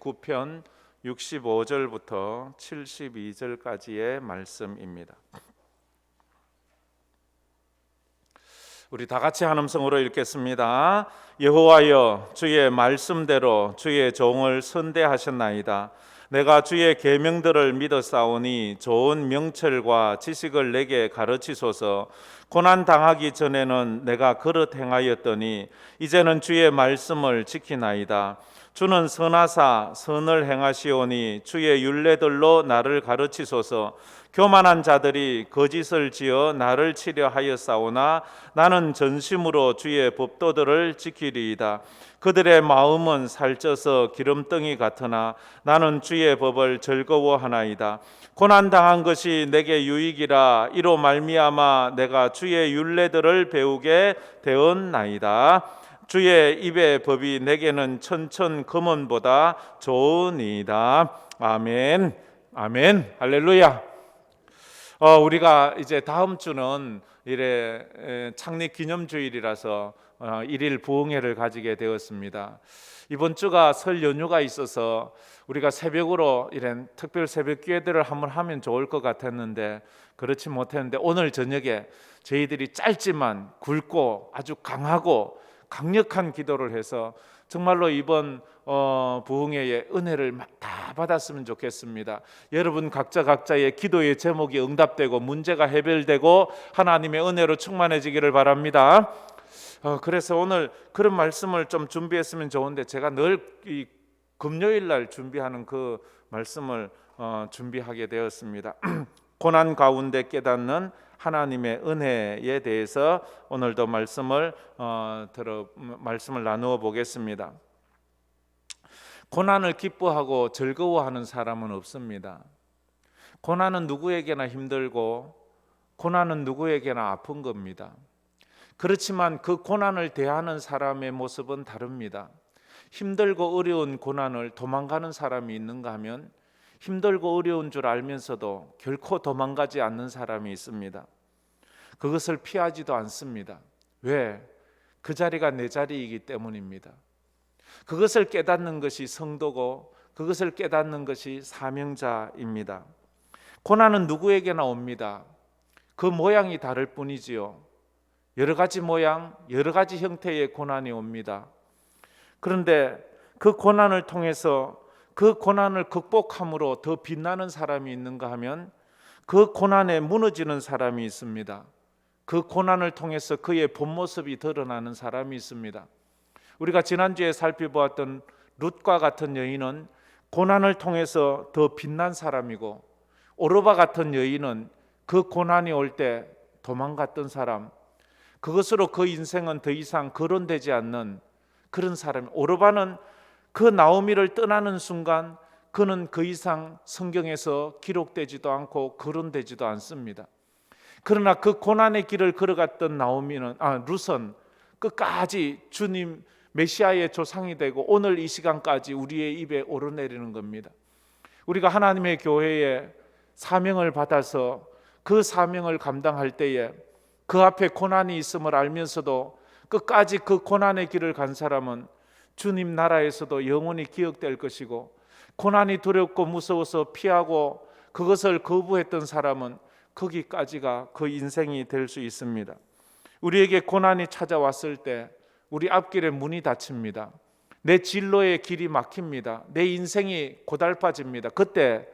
69편 65절부터 72절까지의 말씀입니다. 우리 다 같이 한 음성으로 읽겠습니다. 여호와여, 주의 말씀대로 주의 종을 선대하셨나이다. 내가 주의 계명들을 믿었사오니 좋은 명철과 지식을 내게 가르치소서. 고난 당하기 전에는 내가 그릇 행하였더니 이제는 주의 말씀을 지키나이다. 주는 선하사 선을 행하시오니 주의 율례들로 나를 가르치소서. 교만한 자들이 거짓을 지어 나를 치려 하였사오나 나는 전심으로 주의 법도들을 지키리이다. 그들의 마음은 살쪄서 기름덩이 같으나 나는 주의 법을 즐거워하나이다. 고난당한 것이 내게 유익이라. 이로 말미암아 내가 주의 율례들을 배우게 되었나이다. 주의 입의 법이 내게는 천천 금은보다 좋으니이다. 아멘. 아멘. 할렐루야. 우리가 이제 다음 주는 창립 기념주일이라서 일일 부흥회를 가지게 되었습니다. 이번 주가 설 연휴가 있어서 우리가 새벽으로 이런 특별 새벽 기회들을 한번 하면 좋을 것 같았는데 그렇지 못했는데 오늘 저녁에 저희들이 짧지만 굵고 아주 강하고 강력한 기도를 해서 정말로 이번 부흥회의 은혜를 다 받았으면 좋겠습니다. 여러분 각자의 기도의 제목이 응답되고 문제가 해결되고 하나님의 은혜로 충만해지기를 바랍니다. 그래서 오늘 그런 말씀을 좀 준비했으면 좋은데 제가 늘 이 금요일 날 준비하는 그 말씀을 준비하게 되었습니다. 고난 가운데 깨닫는 하나님의 은혜에 대해서 오늘도 말씀을 나누어 보겠습니다. 고난을 기뻐하고 즐거워하는 사람은 없습니다. 고난은 누구에게나 힘들고 고난은 누구에게나 아픈 겁니다. 그렇지만 그 고난을 대하는 사람의 모습은 다릅니다. 힘들고 어려운 고난을 도망가는 사람이 있는가 하면 힘들고 어려운 줄 알면서도 결코 도망가지 않는 사람이 있습니다. 그것을 피하지도 않습니다. 왜? 그 자리가 내 자리이기 때문입니다. 그것을 깨닫는 것이 성도고 그것을 깨닫는 것이 사명자입니다. 고난은 누구에게나 옵니다. 그 모양이 다를 뿐이지요. 여러 가지 모양, 여러 가지 형태의 고난이 옵니다. 그런데 그 고난을 통해서 그 고난을 극복함으로 더 빛나는 사람이 있는가 하면 그 고난에 무너지는 사람이 있습니다. 그 고난을 통해서 그의 본 모습이 드러나는 사람이 있습니다. 우리가 지난주에 살펴보았던 룻과 같은 여인은 고난을 통해서 더 빛난 사람이고 오르바 같은 여인은 그 고난이 올 때 도망갔던 사람, 그것으로 그 인생은 더 이상 거론되지 않는 그런 사람. 오르바는 그 나오미를 떠나는 순간 그는 더 이상 성경에서 기록되지도 않고 거론되지도 않습니다. 그러나 그 고난의 길을 걸어갔던 룻은 끝까지 주님 메시아의 조상이 되고 오늘 이 시간까지 우리의 입에 오르내리는 겁니다. 우리가 하나님의 교회에 사명을 받아서 그 사명을 감당할 때에 그 앞에 고난이 있음을 알면서도 끝까지 그 고난의 길을 간 사람은 주님 나라에서도 영원히 기억될 것이고, 고난이 두렵고 무서워서 피하고 그것을 거부했던 사람은 거기까지가 그 인생이 될 수 있습니다. 우리에게 고난이 찾아왔을 때 우리 앞길에 문이 닫힙니다. 내 진로의 길이 막힙니다. 내 인생이 고달파집니다. 그때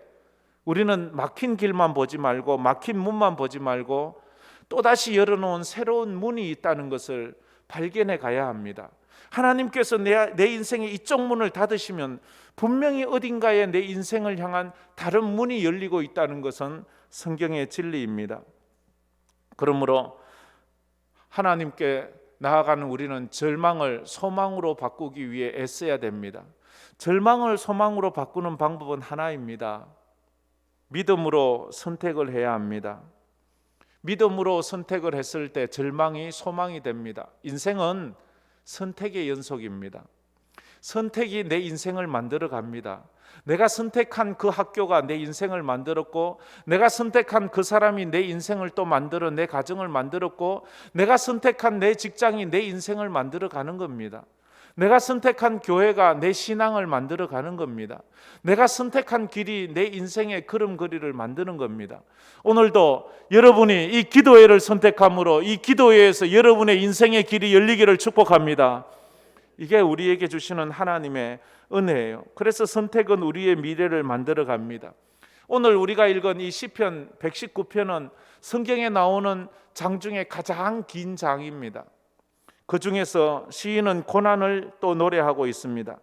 우리는 막힌 길만 보지 말고 막힌 문만 보지 말고 또다시 열어놓은 새로운 문이 있다는 것을 발견해 가야 합니다. 하나님께서 내 인생의 이쪽 문을 닫으시면 분명히 어딘가에 내 인생을 향한 다른 문이 열리고 있다는 것은 성경의 진리입니다. 그러므로 하나님께 나아가는 우리는 절망을 소망으로 바꾸기 위해 애써야 됩니다. 절망을 소망으로 바꾸는 방법은 하나입니다. 믿음으로 선택을 해야 합니다. 믿음으로 선택을 했을 때 절망이 소망이 됩니다. 인생은 선택의 연속입니다. 선택이 내 인생을 만들어 갑니다. 내가 선택한 그 학교가 내 인생을 만들었고, 내가 선택한 그 사람이 내 인생을 또 만들어 내 가정을 만들었고, 내가 선택한 내 직장이 내 인생을 만들어 가는 겁니다. 내가 선택한 교회가 내 신앙을 만들어 가는 겁니다. 내가 선택한 길이 내 인생의 걸음걸이를 만드는 겁니다. 오늘도 여러분이 이 기도회를 선택함으로 이 기도회에서 여러분의 인생의 길이 열리기를 축복합니다. 이게 우리에게 주시는 하나님의 은혜예요. 그래서 선택은 우리의 미래를 만들어 갑니다. 오늘 우리가 읽은 이 시편 119편은 성경에 나오는 장 중에 가장 긴 장입니다. 그 중에서 시인은 고난을 또 노래하고 있습니다.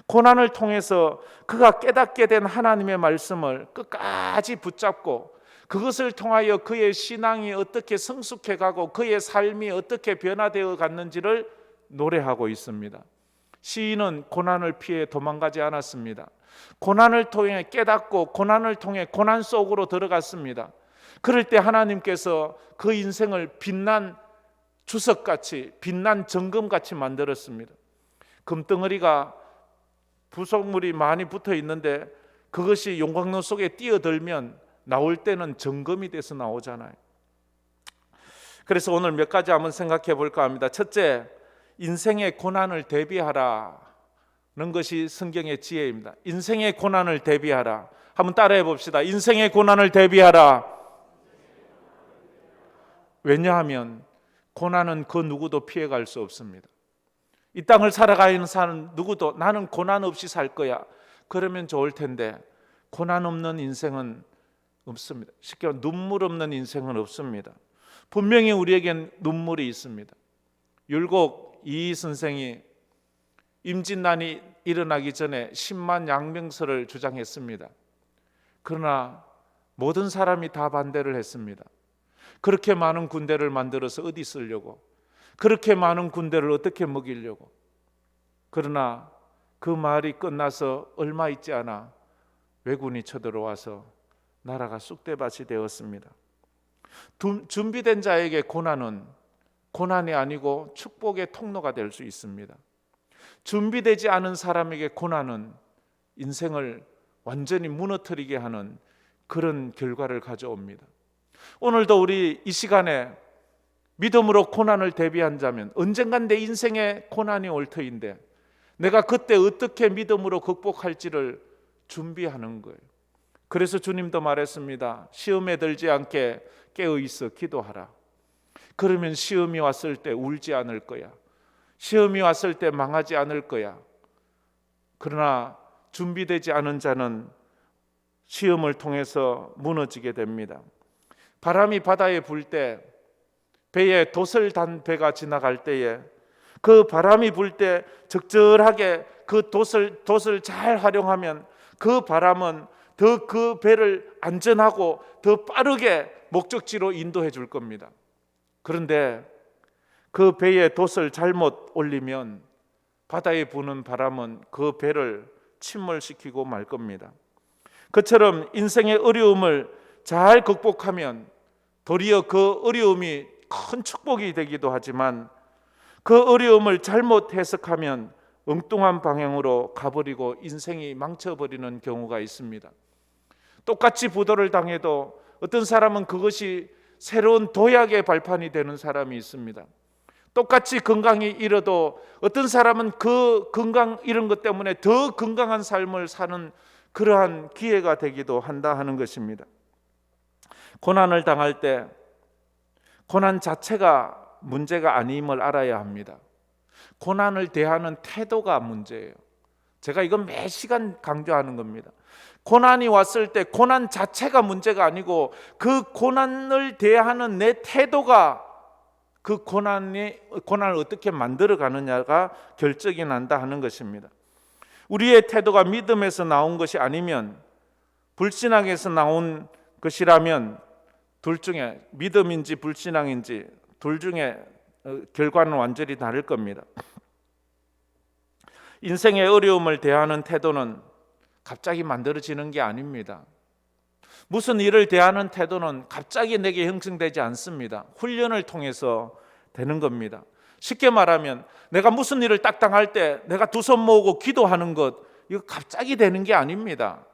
고난을 통해서 그가 깨닫게 된 하나님의 말씀을 끝까지 붙잡고 그것을 통하여 그의 신앙이 어떻게 성숙해가고 그의 삶이 어떻게 변화되어 갔는지를 노래하고 있습니다. 시인은 고난을 피해 도망가지 않았습니다. 고난을 통해 깨닫고 고난을 통해 고난 속으로 들어갔습니다. 그럴 때 하나님께서 그 인생을 빛난 주석같이 빛난 정금같이 만들었습니다. 금덩어리가 부속물이 많이 붙어 있는데 그것이 용광로 속에 뛰어들면 나올 때는 정금이 돼서 나오잖아요. 그래서 오늘 몇 가지 한번 생각해 볼까 합니다. 첫째, 인생의 고난을 대비하라는 것이 성경의 지혜입니다. 인생의 고난을 대비하라. 한번 따라해 봅시다. 인생의 고난을 대비하라. 왜냐하면 고난은 그 누구도 피해갈 수 없습니다. 이 땅을 살아가는 사람 누구도 나는 고난 없이 살 거야 그러면 좋을 텐데 고난 없는 인생은 없습니다. 쉽게 말하면 눈물 없는 인생은 없습니다. 분명히 우리에겐 눈물이 있습니다. 율곡 이희 선생이 임진난이 일어나기 전에 10만 양명서를 주장했습니다. 그러나 모든 사람이 다 반대를 했습니다. 그렇게 많은 군대를 만들어서 어디 쓰려고, 그렇게 많은 군대를 어떻게 먹이려고. 그러나 그 말이 끝나서 얼마 있지 않아 왜군이 쳐들어와서 나라가 쑥대밭이 되었습니다. 준비된 자에게 고난은 고난이 아니고 축복의 통로가 될 수 있습니다. 준비되지 않은 사람에게 고난은 인생을 완전히 무너뜨리게 하는 그런 결과를 가져옵니다. 오늘도 우리 이 시간에 믿음으로 고난을 대비한다면 언젠간 내 인생에 고난이 올 터인데 내가 그때 어떻게 믿음으로 극복할지를 준비하는 거예요. 그래서 주님도 말했습니다. 시험에 들지 않게 깨어 있어 기도하라. 그러면 시험이 왔을 때 울지 않을 거야. 시험이 왔을 때 망하지 않을 거야. 그러나 준비되지 않은 자는 시험을 통해서 무너지게 됩니다. 바람이 바다에 불 때 배에 돛을 단 배가 지나갈 때에 그 바람이 불 때 적절하게 그 돛을 잘 활용하면 그 바람은 더 그 배를 안전하고 더 빠르게 목적지로 인도해 줄 겁니다. 그런데 그 배에 돛을 잘못 올리면 바다에 부는 바람은 그 배를 침몰시키고 말 겁니다. 그처럼 인생의 어려움을 잘 극복하면 도리어 그 어려움이 큰 축복이 되기도 하지만 그 어려움을 잘못 해석하면 엉뚱한 방향으로 가버리고 인생이 망쳐버리는 경우가 있습니다. 똑같이 부도를 당해도 어떤 사람은 그것이 새로운 도약의 발판이 되는 사람이 있습니다. 똑같이 건강이 잃어도 어떤 사람은 그 건강 잃은 것 때문에 더 건강한 삶을 사는 그러한 기회가 되기도 한다 하는 것입니다. 고난을 당할 때 고난 자체가 문제가 아님을 알아야 합니다. 고난을 대하는 태도가 문제예요. 제가 이건 매 시간 강조하는 겁니다. 고난이 왔을 때 고난 자체가 문제가 아니고 그 고난을 대하는 내 태도가 그 고난을 어떻게 만들어 가느냐가 결정이 난다 하는 것입니다. 우리의 태도가 믿음에서 나온 것이 아니면 불신앙에서 나온 것이라면 둘 중에 믿음인지 불신앙인지 둘 중에 결과는 완전히 다를 겁니다. 인생의 어려움을 대하는 태도는 갑자기 만들어지는 게 아닙니다. 무슨 일을 대하는 태도는 갑자기 내게 형성되지 않습니다. 훈련을 통해서 되는 겁니다. 쉽게 말하면 내가 무슨 일을 딱 당할 때 내가 두 손 모으고 기도하는 것, 이거 갑자기 되는 게 아닙니다.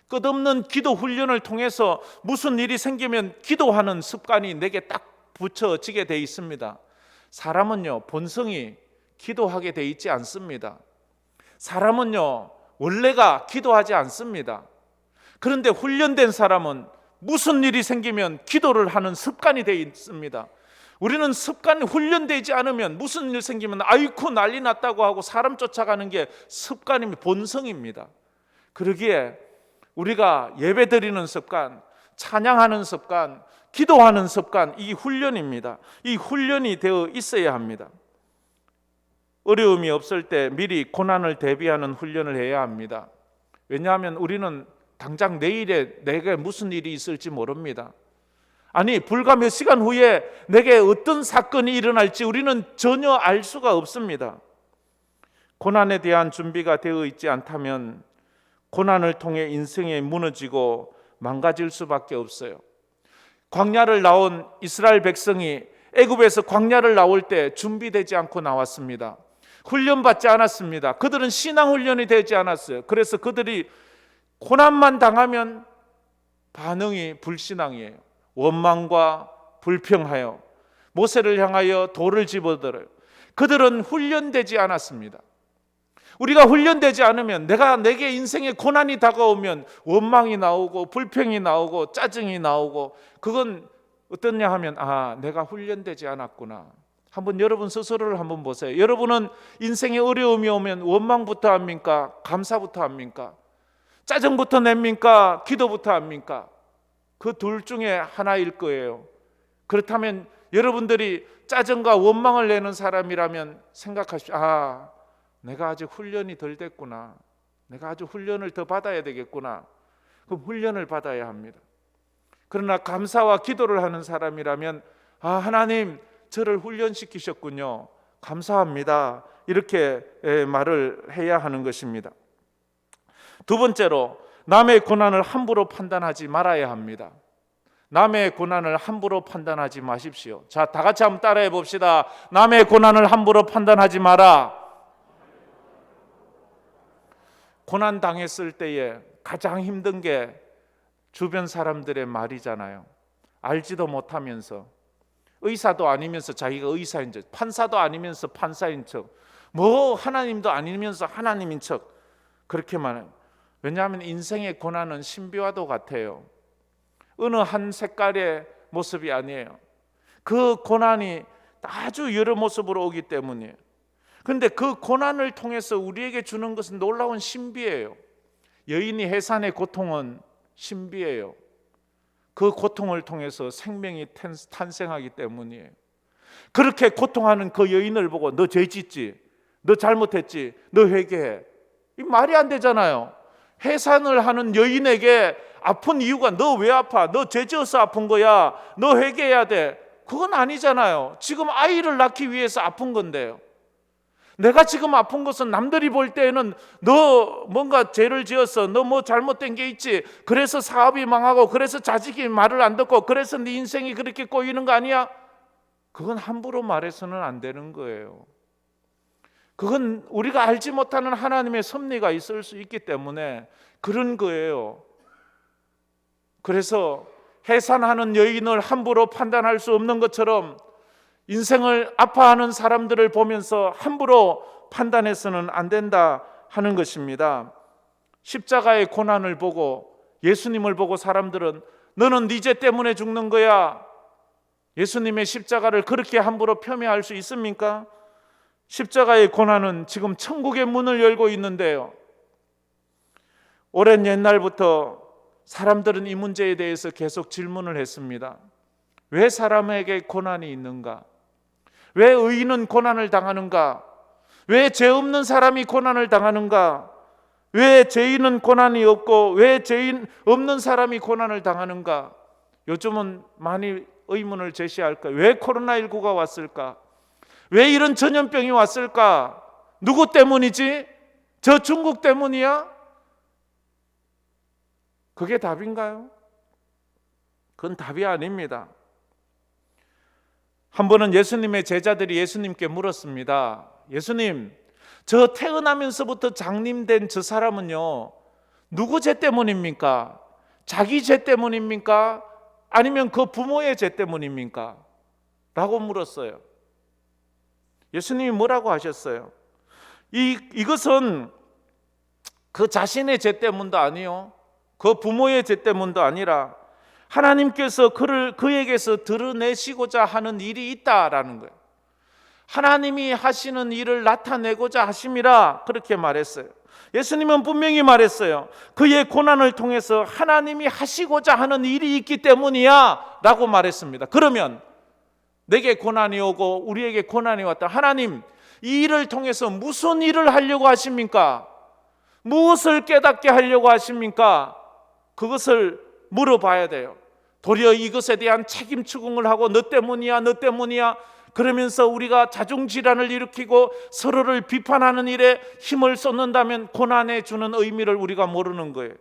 끝없는 기도 훈련을 통해서 무슨 일이 생기면 기도하는 습관이 내게 딱 붙여지게 돼 있습니다. 사람은요, 본성이 기도하게 돼 있지 않습니다. 사람은요, 원래가 기도하지 않습니다. 그런데 훈련된 사람은 무슨 일이 생기면 기도를 하는 습관이 되어 있습니다. 우리는 습관이 훈련되지 않으면 무슨 일 생기면 아이쿠 난리 났다고 하고 사람 쫓아가는 게 습관입니다. 본성입니다. 그러기에 우리가 예배드리는 습관, 찬양하는 습관, 기도하는 습관, 이 훈련입니다. 이 훈련이 되어 있어야 합니다. 어려움이 없을 때 미리 고난을 대비하는 훈련을 해야 합니다. 왜냐하면 우리는 당장 내일에 내게 무슨 일이 있을지 모릅니다. 아니, 불과 몇 시간 후에 내게 어떤 사건이 일어날지 우리는 전혀 알 수가 없습니다. 고난에 대한 준비가 되어 있지 않다면 고난을 통해 인생이 무너지고 망가질 수밖에 없어요. 광야를 나온 이스라엘 백성이 애굽에서 광야를 나올 때 준비되지 않고 나왔습니다. 훈련받지 않았습니다. 그들은 신앙 훈련이 되지 않았어요. 그래서 그들이 고난만 당하면 반응이 불신앙이에요. 원망과 불평하여 모세를 향하여 돌을 집어들어요. 그들은 훈련되지 않았습니다. 우리가 훈련되지 않으면 내게 인생에 고난이 다가오면 원망이 나오고 불평이 나오고 짜증이 나오고, 그건 어떠냐 하면 내가 훈련되지 않았구나. 한번 여러분 스스로를 한번 보세요. 여러분은 인생에 어려움이 오면 원망부터 합니까? 감사부터 합니까? 짜증부터 냅니까? 기도부터 합니까? 그 둘 중에 하나일 거예요. 그렇다면 여러분들이 짜증과 원망을 내는 사람이라면 생각하십시오. 내가 아직 훈련이 덜 됐구나. 내가 아주 훈련을 더 받아야 되겠구나. 그럼 훈련을 받아야 합니다. 그러나 감사와 기도를 하는 사람이라면 하나님 저를 훈련시키셨군요. 감사합니다. 이렇게 말을 해야 하는 것입니다. 두 번째로, 남의 고난을 함부로 판단하지 말아야 합니다. 남의 고난을 함부로 판단하지 마십시오. 자, 다 같이 한번 따라해 봅시다. 남의 고난을 함부로 판단하지 마라. 고난 당했을 때에 가장 힘든 게 주변 사람들의 말이잖아요. 알지도 못하면서, 의사도 아니면서 자기가 의사인 척, 판사도 아니면서 판사인 척, 하나님도 아니면서 하나님인 척, 그렇게만 해요. 왜냐하면 인생의 고난은 신비와도 같아요. 어느 한 색깔의 모습이 아니에요. 그 고난이 아주 여러 모습으로 오기 때문이에요. 그런데 그 고난을 통해서 우리에게 주는 것은 놀라운 신비예요. 여인이 해산의 고통은 신비예요. 그 고통을 통해서 생명이 탄생하기 때문이에요. 그렇게 고통하는 그 여인을 보고 너 죄 짓지, 너 잘못했지, 너 회개해, 이 말이 안 되잖아요. 해산을 하는 여인에게 아픈 이유가 너 왜 아파? 너 죄 지어서 아픈 거야. 너 회개해야 돼. 그건 아니잖아요. 지금 아이를 낳기 위해서 아픈 건데요. 내가 지금 아픈 것은 남들이 볼 때에는 너 뭔가 죄를 지었어, 너 뭐 잘못된 게 있지, 그래서 사업이 망하고, 그래서 자식이 말을 안 듣고, 그래서 네 인생이 그렇게 꼬이는 거 아니야? 그건 함부로 말해서는 안 되는 거예요. 그건 우리가 알지 못하는 하나님의 섭리가 있을 수 있기 때문에 그런 거예요. 그래서 해산하는 여인을 함부로 판단할 수 없는 것처럼 인생을 아파하는 사람들을 보면서 함부로 판단해서는 안 된다 하는 것입니다. 십자가의 고난을 보고, 예수님을 보고 사람들은 너는 네 죄 때문에 죽는 거야, 예수님의 십자가를 그렇게 함부로 폄훼할 수 있습니까? 십자가의 고난은 지금 천국의 문을 열고 있는데요, 오랜 옛날부터 사람들은 이 문제에 대해서 계속 질문을 했습니다. 왜 사람에게 고난이 있는가? 왜 의인은 고난을 당하는가? 왜 죄 없는 사람이 고난을 당하는가? 왜 죄인은 고난이 없고 왜 죄인 없는 사람이 고난을 당하는가? 요즘은 많이 의문을 제시할까? 왜 코로나19가 왔을까? 왜 이런 전염병이 왔을까? 누구 때문이지? 저 중국 때문이야? 그게 답인가요? 그건 답이 아닙니다. 한 번은 예수님의 제자들이 예수님께 물었습니다. 예수님, 저 태어나면서부터 장님된 저 사람은요, 누구 죄 때문입니까? 자기 죄 때문입니까? 아니면 그 부모의 죄 때문입니까? 라고 물었어요. 예수님이 뭐라고 하셨어요? 이것은 그 자신의 죄 때문도 아니요, 그 부모의 죄 때문도 아니라 하나님께서 그에게서 드러내시고자 하는 일이 있다라는 거예요. 하나님이 하시는 일을 나타내고자 하심이라 그렇게 말했어요. 예수님은 분명히 말했어요. 그의 고난을 통해서 하나님이 하시고자 하는 일이 있기 때문이야 라고 말했습니다. 그러면 내게 고난이 오고 우리에게 고난이 왔다. 하나님, 이 일을 통해서 무슨 일을 하려고 하십니까? 무엇을 깨닫게 하려고 하십니까? 그것을 물어봐야 돼요. 도리어 이것에 대한 책임 추궁을 하고 너 때문이야 너 때문이야 그러면서 우리가 자중질환을 일으키고 서로를 비판하는 일에 힘을 쏟는다면 고난에 주는 의미를 우리가 모르는 거예요.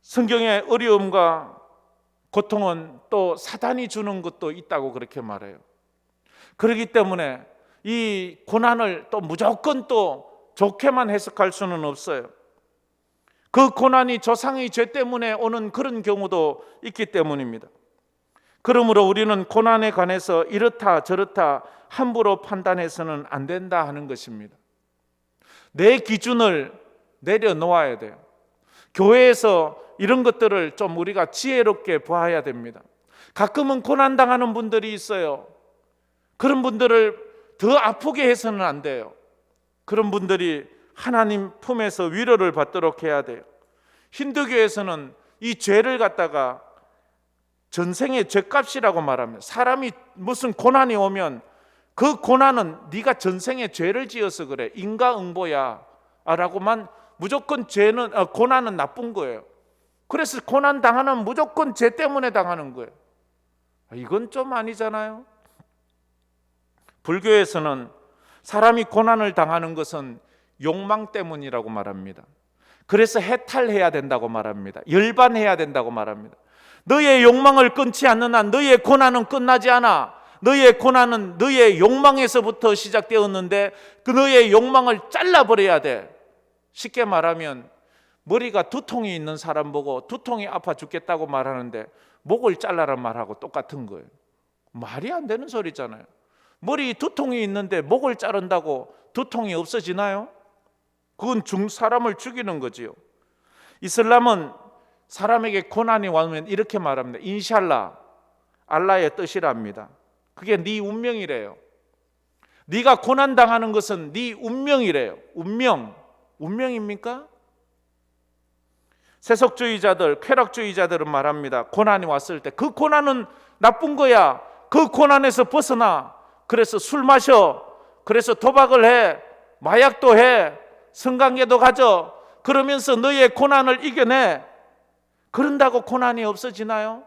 성경의 어려움과 고통은 또 사단이 주는 것도 있다고 그렇게 말해요. 그렇기 때문에 이 고난을 또 무조건 또 좋게만 해석할 수는 없어요. 그 고난이 조상의 죄 때문에 오는 그런 경우도 있기 때문입니다. 그러므로 우리는 고난에 관해서 이렇다 저렇다 함부로 판단해서는 안 된다 하는 것입니다. 내 기준을 내려놓아야 돼요. 교회에서 이런 것들을 좀 우리가 지혜롭게 봐야 됩니다. 가끔은 고난당하는 분들이 있어요. 그런 분들을 더 아프게 해서는 안 돼요. 그런 분들이 하나님 품에서 위로를 받도록 해야 돼요. 힌두교에서는 이 죄를 갖다가 전생의 죄값이라고 말합니다. 사람이 무슨 고난이 오면 그 고난은 네가 전생에 죄를 지어서 그래, 인과응보야 라고만, 무조건 고난은 나쁜 거예요. 그래서 고난 당하는 무조건 죄 때문에 당하는 거예요. 이건 좀 아니잖아요. 불교에서는 사람이 고난을 당하는 것은 욕망 때문이라고 말합니다. 그래서 해탈해야 된다고 말합니다. 열반해야 된다고 말합니다. 너의 욕망을 끊지 않는 한 너의 고난은 끝나지 않아. 너의 고난은 너의 욕망에서부터 시작되었는데 그 너의 욕망을 잘라버려야 돼. 쉽게 말하면 머리가 두통이 있는 사람 보고 두통이 아파 죽겠다고 말하는데 목을 잘라란 말하고 똑같은 거예요. 말이 안 되는 소리잖아요. 머리 두통이 있는데 목을 자른다고 두통이 없어지나요? 그건 사람을 죽이는 거지요. 이슬람은 사람에게 고난이 와면 이렇게 말합니다. 인샬라, 알라의 뜻이랍니다. 그게 네 운명이래요. 네가 고난 당하는 것은 네 운명이래요. 운명입니까? 세속주의자들, 쾌락주의자들은 말합니다. 고난이 왔을 때 그 고난은 나쁜 거야. 그 고난에서 벗어나. 그래서 술 마셔. 그래서 도박을 해. 마약도 해. 성관계도 가져. 그러면서 너의 고난을 이겨내. 그런다고 고난이 없어지나요?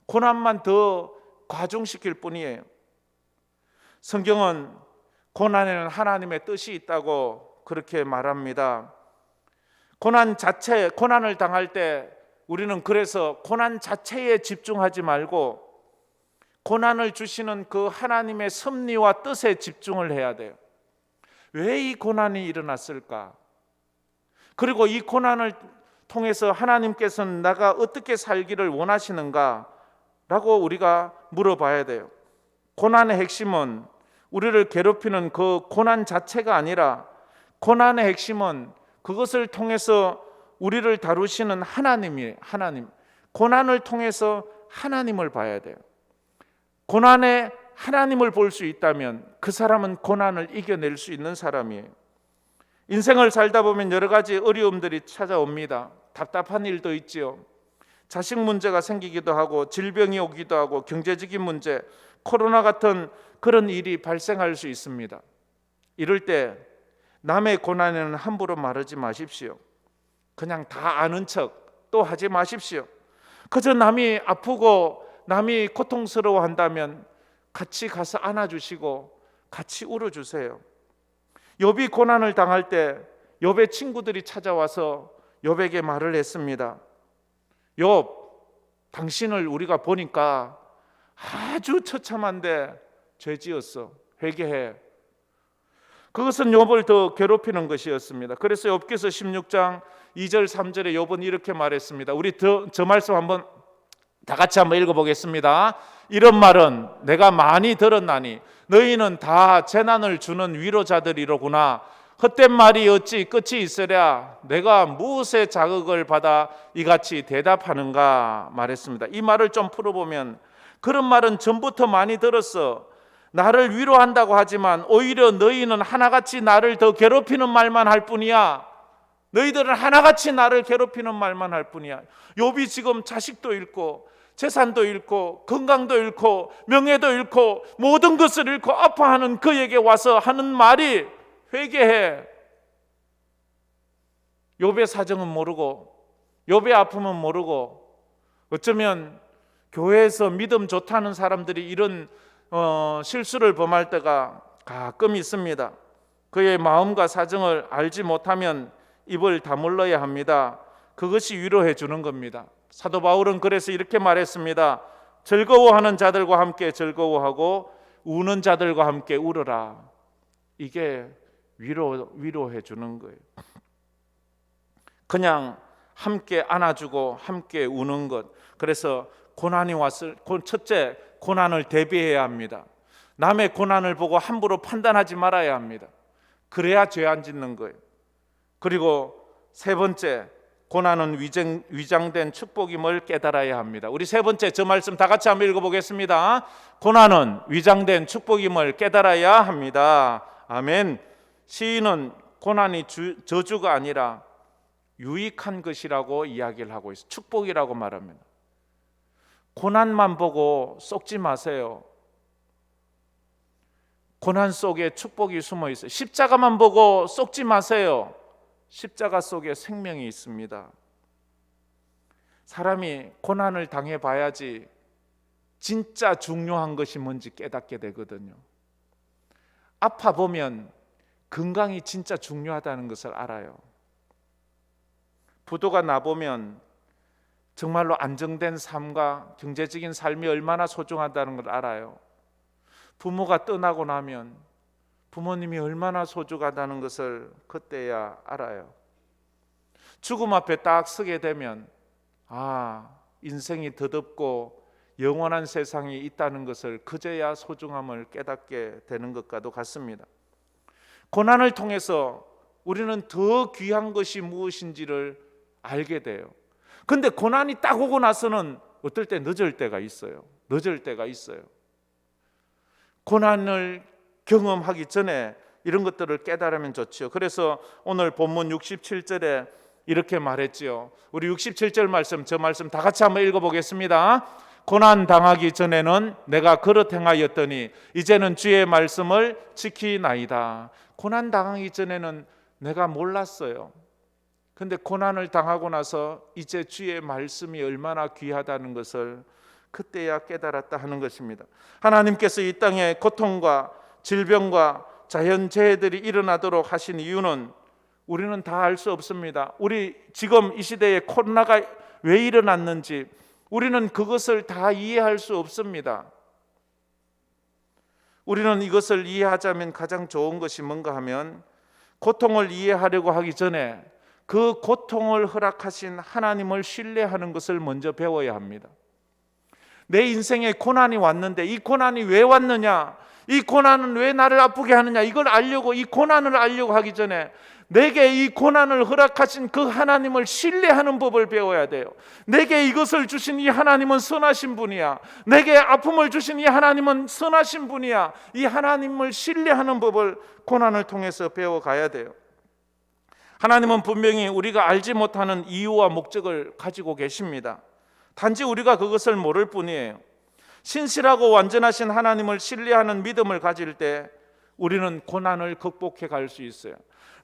고난만 더 과중시킬 뿐이에요. 성경은 고난에는 하나님의 뜻이 있다고 그렇게 말합니다. 고난을 당할 때 우리는 그래서 고난 자체에 집중하지 말고 고난을 주시는 그 하나님의 섭리와 뜻에 집중을 해야 돼요. 왜 이 고난이 일어났을까? 그리고 이 고난을 통해서 하나님께서는 나가 어떻게 살기를 원하시는가? 라고 우리가 물어봐야 돼요. 고난의 핵심은 우리를 괴롭히는 그 고난 자체가 아니라 고난의 핵심은 그것을 통해서 우리를 다루시는 하나님. 고난을 통해서 하나님을 봐야 돼요. 고난에 하나님을 볼 수 있다면 그 사람은 고난을 이겨낼 수 있는 사람이에요. 인생을 살다 보면 여러 가지 어려움들이 찾아옵니다. 답답한 일도 있지요. 자식 문제가 생기기도 하고 질병이 오기도 하고 경제적인 문제, 코로나 같은 그런 일이 발생할 수 있습니다. 이럴 때 남의 고난에는 함부로 말하지 마십시오. 그냥 다 아는 척 또 하지 마십시오. 그저 남이 아프고 남이 고통스러워한다면 같이 가서 안아주시고 같이 울어주세요. 욥이 고난을 당할 때 욥의 친구들이 찾아와서 욥에게 말을 했습니다. 욥, 당신을 우리가 보니까 아주 처참한데 죄지었어. 회개해. 그것은 욥을 더 괴롭히는 것이었습니다. 그래서 욥기서 16장 2절 3절에 욥은 이렇게 말했습니다. 우리 저 말씀 한번 다 같이 한번 읽어보겠습니다. 이런 말은 내가 많이 들었나니 너희는 다 재난을 주는 위로자들이로구나. 헛된 말이 어찌 끝이 있으랴. 내가 무엇의 자극을 받아 이같이 대답하는가 말했습니다. 이 말을 좀 풀어보면, 그런 말은 전부터 많이 들었어. 나를 위로한다고 하지만 오히려 너희는 하나같이 나를 더 괴롭히는 말만 할 뿐이야. 너희들은 하나같이 나를 괴롭히는 말만 할 뿐이야. 욥이 지금 자식도 잃고 재산도 잃고 건강도 잃고 명예도 잃고 모든 것을 잃고 아파하는 그에게 와서 하는 말이 회개해. 욥의 사정은 모르고 욥의 아픔은 모르고, 어쩌면 교회에서 믿음 좋다는 사람들이 이런 실수를 범할 때가 가끔 있습니다. 그의 마음과 사정을 알지 못하면 입을 다물어야 합니다. 그것이 위로해 주는 겁니다. 사도 바울은 그래서 이렇게 말했습니다. 즐거워하는 자들과 함께 즐거워하고 우는 자들과 함께 울어라. 이게 위로해 주는 거예요. 그냥 함께 안아주고 함께 우는 것. 그래서 고난이 왔을, 첫째, 고난을 대비해야 합니다. 남의 고난을 보고 함부로 판단하지 말아야 합니다. 그래야 죄 안 짓는 거예요. 그리고 세 번째, 고난은 위장된 축복임을 깨달아야 합니다. 우리 세 번째, 저 말씀 다 같이 한번 읽어보겠습니다. 고난은 위장된 축복임을 깨달아야 합니다. 아멘. 시인은 고난이 저주가 아니라 유익한 것이라고 이야기를 하고 있어요. 축복이라고 말합니다. 고난만 보고 썩지 마세요. 고난 속에 축복이 숨어 있어요. 십자가만 보고 썩지 마세요. 십자가 속에 생명이 있습니다. 사람이 고난을 당해봐야지 진짜 중요한 것이 뭔지 깨닫게 되거든요. 아파보면 건강이 진짜 중요하다는 것을 알아요. 부도가 나보면 정말로 안정된 삶과 경제적인 삶이 얼마나 소중하다는 걸 알아요. 부모가 떠나고 나면 부모님이 얼마나 소중하다는 것을 그때야 알아요. 죽음 앞에 딱 서게 되면 인생이 더덥고 영원한 세상이 있다는 것을 그제야 소중함을 깨닫게 되는 것과도 같습니다. 고난을 통해서 우리는 더 귀한 것이 무엇인지를 알게 돼요. 근데 고난이 딱 오고 나서는 어떨 때 늦을 때가 있어요. 고난을 경험하기 전에 이런 것들을 깨달으면 좋지요. 그래서 오늘 본문 67절에 이렇게 말했지요. 우리 67절 말씀, 저 말씀 다 같이 한번 읽어보겠습니다. 고난 당하기 전에는 내가 그릇 행하였더니 이제는 주의 말씀을 지키나이다. 고난 당하기 전에는 내가 몰랐어요. 근데 고난을 당하고 나서 이제 주의 말씀이 얼마나 귀하다는 것을 그때야 깨달았다 하는 것입니다. 하나님께서 이 땅에 고통과 질병과 자연재해들이 일어나도록 하신 이유는 우리는 다 알 수 없습니다. 우리 지금 이 시대에 코로나가 왜 일어났는지 우리는 그것을 다 이해할 수 없습니다. 우리는 이것을 이해하자면 가장 좋은 것이 뭔가 하면, 고통을 이해하려고 하기 전에 그 고통을 허락하신 하나님을 신뢰하는 것을 먼저 배워야 합니다. 내 인생에 고난이 왔는데 이 고난이 왜 왔느냐, 이 고난은 왜 나를 아프게 하느냐, 이걸 알려고, 이 고난을 알려고 하기 전에 내게 이 고난을 허락하신 그 하나님을 신뢰하는 법을 배워야 돼요. 내게 이것을 주신 이 하나님은 선하신 분이야. 내게 아픔을 주신 이 하나님은 선하신 분이야. 이 하나님을 신뢰하는 법을 고난을 통해서 배워가야 돼요. 하나님은 분명히 우리가 알지 못하는 이유와 목적을 가지고 계십니다. 단지 우리가 그것을 모를 뿐이에요. 신실하고 완전하신 하나님을 신뢰하는 믿음을 가질 때 우리는 고난을 극복해 갈 수 있어요.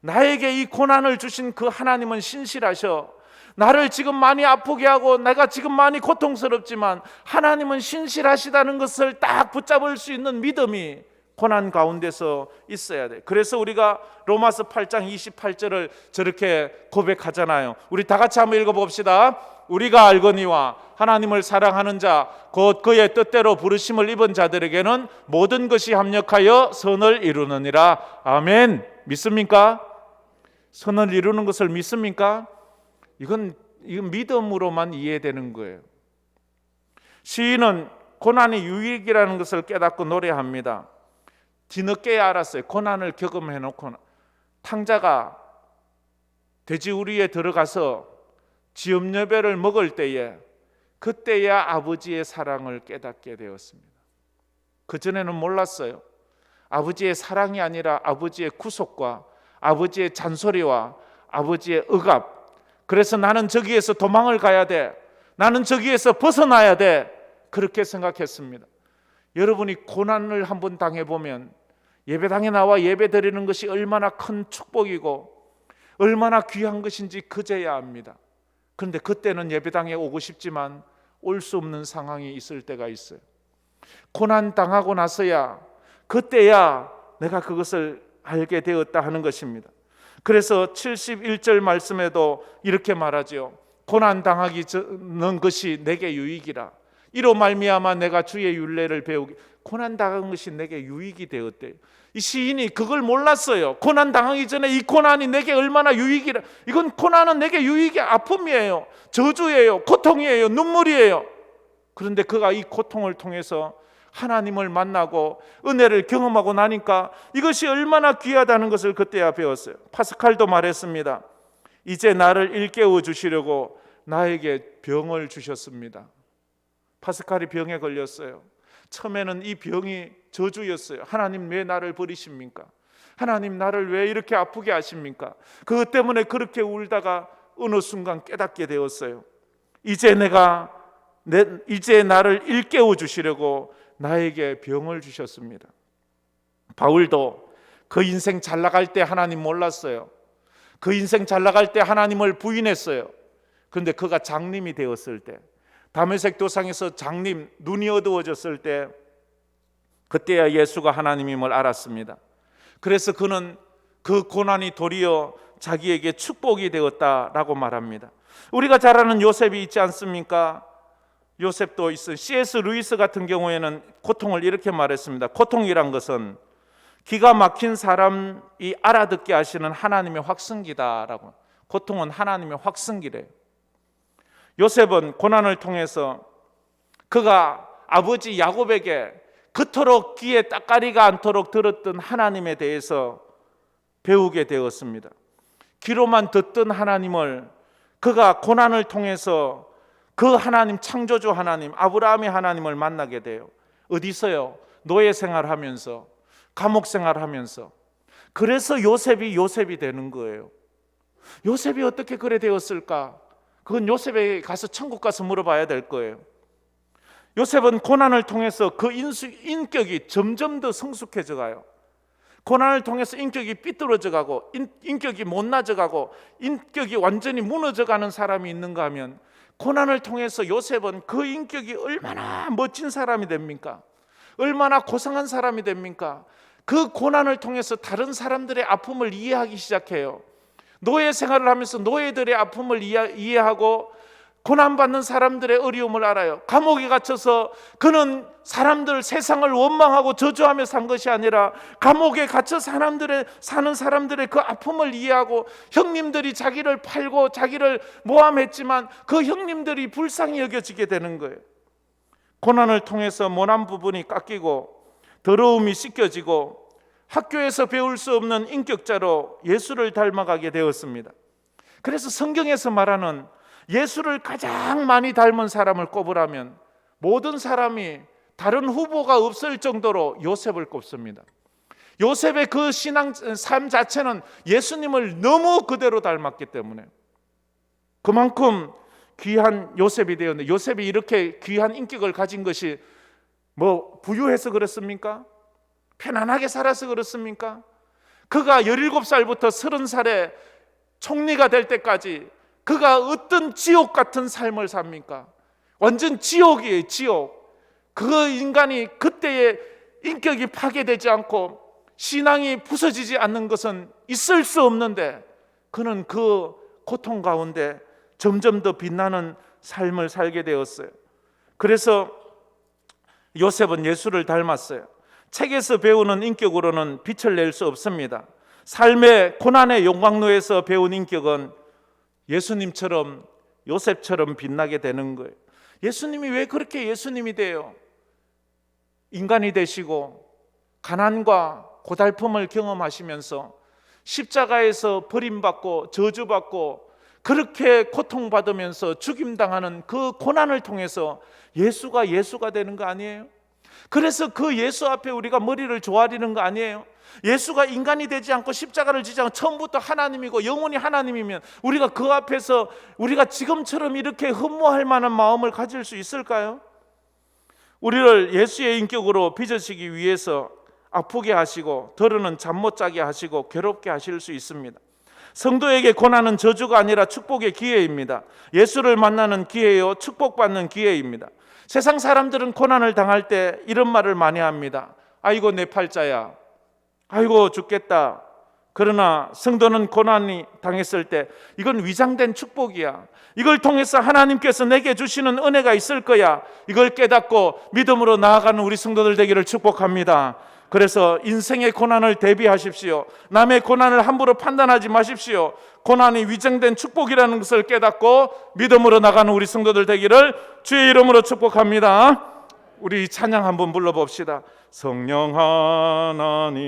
나에게 이 고난을 주신 그 하나님은 신실하셔. 나를 지금 많이 아프게 하고 내가 지금 많이 고통스럽지만 하나님은 신실하시다는 것을 딱 붙잡을 수 있는 믿음이 고난 가운데서 있어야 돼. 그래서 우리가 로마서 8장 28절을 저렇게 고백하잖아요. 우리 다 같이 한번 읽어봅시다. 우리가 알거니와 하나님을 사랑하는 자 곧 그의 뜻대로 부르심을 입은 자들에게는 모든 것이 합력하여 선을 이루느니라. 아멘. 믿습니까? 선을 이루는 것을 믿습니까? 이건 믿음으로만 이해되는 거예요. 시인은 고난이 유익이라는 것을 깨닫고 노래합니다. 뒤늦게야 알았어요. 고난을 경험해놓고 탕자가 돼지우리에 들어가서 지엄여배를 먹을 때에 그때야 아버지의 사랑을 깨닫게 되었습니다. 그전에는 몰랐어요. 아버지의 사랑이 아니라 아버지의 구속과 아버지의 잔소리와 아버지의 억압. 그래서 나는 저기에서 도망을 가야 돼. 나는 저기에서 벗어나야 돼. 그렇게 생각했습니다. 여러분이 고난을 한번 당해보면 예배당에 나와 예배 드리는 것이 얼마나 큰 축복이고 얼마나 귀한 것인지 그제야 압니다. 그런데 그때는 예배당에 오고 싶지만 올 수 없는 상황이 있을 때가 있어요. 고난 당하고 나서야 그때야 내가 그것을 알게 되었다 하는 것입니다. 그래서 71절 말씀에도 이렇게 말하죠. 고난 당하기 전는 것이 내게 유익이라. 이로 말미암아 내가 주의 율례를 배우기. 고난 당한 것이 내게 유익이 되었대요. 이 시인이 그걸 몰랐어요. 고난 당하기 전에 이 고난이 내게 얼마나 유익이라. 이건 고난은 내게 유익이 아픔이에요. 저주예요. 고통이에요. 눈물이에요. 그런데 그가 이 고통을 통해서 하나님을 만나고 은혜를 경험하고 나니까 이것이 얼마나 귀하다는 것을 그때야 배웠어요. 파스칼도 말했습니다. 이제 나를 일깨워 주시려고 나에게 병을 주셨습니다. 파스칼이 병에 걸렸어요. 처음에는 이 병이 저주였어요. 하나님 왜 나를 버리십니까? 하나님 나를 왜 이렇게 아프게 하십니까? 그것 때문에 그렇게 울다가 어느 순간 깨닫게 되었어요. 이제 나를 일깨워 주시려고 나에게 병을 주셨습니다. 바울도 그 인생 잘 나갈 때 하나님 몰랐어요. 그 인생 잘 나갈 때 하나님을 부인했어요. 그런데 그가 장님이 되었을 때, 다메섹 도상에서 장님, 눈이 어두워졌을 때 그때야 예수가 하나님임을 알았습니다. 그래서 그는 그 고난이 도리어 자기에게 축복이 되었다라고 말합니다. 우리가 잘 아는 요셉이 있지 않습니까? 요셉도 있어요. C.S. 루이스 같은 경우에는 고통을 이렇게 말했습니다. 고통이란 것은 기가 막힌 사람이 알아듣게 하시는 하나님의 확성기다라고. 고통은 하나님의 확성기래요. 요셉은 고난을 통해서 그가 아버지 야곱에게 그토록 귀에 따까리가 않도록 들었던 하나님에 대해서 배우게 되었습니다. 귀로만 듣던 하나님을 그가 고난을 통해서 그 하나님, 창조주 하나님, 아브라함의 하나님을 만나게 돼요. 어디서요? 노예 생활하면서, 감옥 생활하면서. 그래서 요셉이 되는 거예요. 요셉이 어떻게 그래 되었을까? 그건 요셉에게 가서 천국 가서 물어봐야 될 거예요. 요셉은 고난을 통해서 그 인격이 점점 더 성숙해져 가요. 고난을 통해서 인격이 삐뚤어져 가고 인격이 못나져 가고 인격이 완전히 무너져 가는 사람이 있는가 하면 고난을 통해서 요셉은 그 인격이 얼마나 멋진 사람이 됩니까? 얼마나 고상한 사람이 됩니까? 그 고난을 통해서 다른 사람들의 아픔을 이해하기 시작해요. 노예 생활을 하면서 노예들의 아픔을 이해하고 고난받는 사람들의 어려움을 알아요. 감옥에 갇혀서 그는 세상을 원망하고 저주하며 산 것이 아니라 감옥에 갇혀 사는 사람들의 그 아픔을 이해하고 형님들이 자기를 팔고 자기를 모함했지만 그 형님들이 불쌍히 여겨지게 되는 거예요. 고난을 통해서 모난 부분이 깎이고 더러움이 씻겨지고 학교에서 배울 수 없는 인격자로 예수를 닮아가게 되었습니다. 그래서 성경에서 말하는 예수를 가장 많이 닮은 사람을 꼽으라면 모든 사람이 다른 후보가 없을 정도로 요셉을 꼽습니다. 요셉의 그 신앙 삶 자체는 예수님을 너무 그대로 닮았기 때문에 그만큼 귀한 요셉이 되었는데, 요셉이 이렇게 귀한 인격을 가진 것이 부유해서 그렇습니까? 편안하게 살아서 그렇습니까? 그가 17살부터 30살에 총리가 될 때까지 그가 어떤 지옥 같은 삶을 삽니까? 완전 지옥이에요, 지옥. 그 인간이 그때의 인격이 파괴되지 않고 신앙이 부서지지 않는 것은 있을 수 없는데 그는 그 고통 가운데 점점 더 빛나는 삶을 살게 되었어요. 그래서 요셉은 예수를 닮았어요. 책에서 배우는 인격으로는 빛을 낼 수 없습니다. 삶의 고난의 용광로에서 배운 인격은 예수님처럼 요셉처럼 빛나게 되는 거예요. 예수님이 왜 그렇게 예수님이 돼요? 인간이 되시고 가난과 고달픔을 경험하시면서 십자가에서 버림받고 저주받고 그렇게 고통받으면서 죽임당하는 그 고난을 통해서 예수가 되는 거 아니에요? 그래서 그 예수 앞에 우리가 머리를 조아리는 거 아니에요? 예수가 인간이 되지 않고 십자가를 지지 않고 처음부터 하나님이고 영원히 하나님이면 우리가 그 앞에서 우리가 지금처럼 이렇게 흠모할 만한 마음을 가질 수 있을까요? 우리를 예수의 인격으로 빚으시기 위해서 아프게 하시고 더러는 잠 못 자게 하시고 괴롭게 하실 수 있습니다. 성도에게 고난은 저주가 아니라 축복의 기회입니다. 예수를 만나는 기회요, 축복받는 기회입니다. 세상 사람들은 고난을 당할 때 이런 말을 많이 합니다. 아이고 내 팔자야, 아이고 죽겠다. 그러나 성도는 고난이 당했을 때 이건 위장된 축복이야. 이걸 통해서 하나님께서 내게 주시는 은혜가 있을 거야. 이걸 깨닫고 믿음으로 나아가는 우리 성도들 되기를 축복합니다. 그래서 인생의 고난을 대비하십시오. 남의 고난을 함부로 판단하지 마십시오. 고난이 위장된 축복이라는 것을 깨닫고 믿음으로 나가는 우리 성도들 되기를 주의 이름으로 축복합니다. 우리 찬양 한번 불러봅시다. 성령 하나님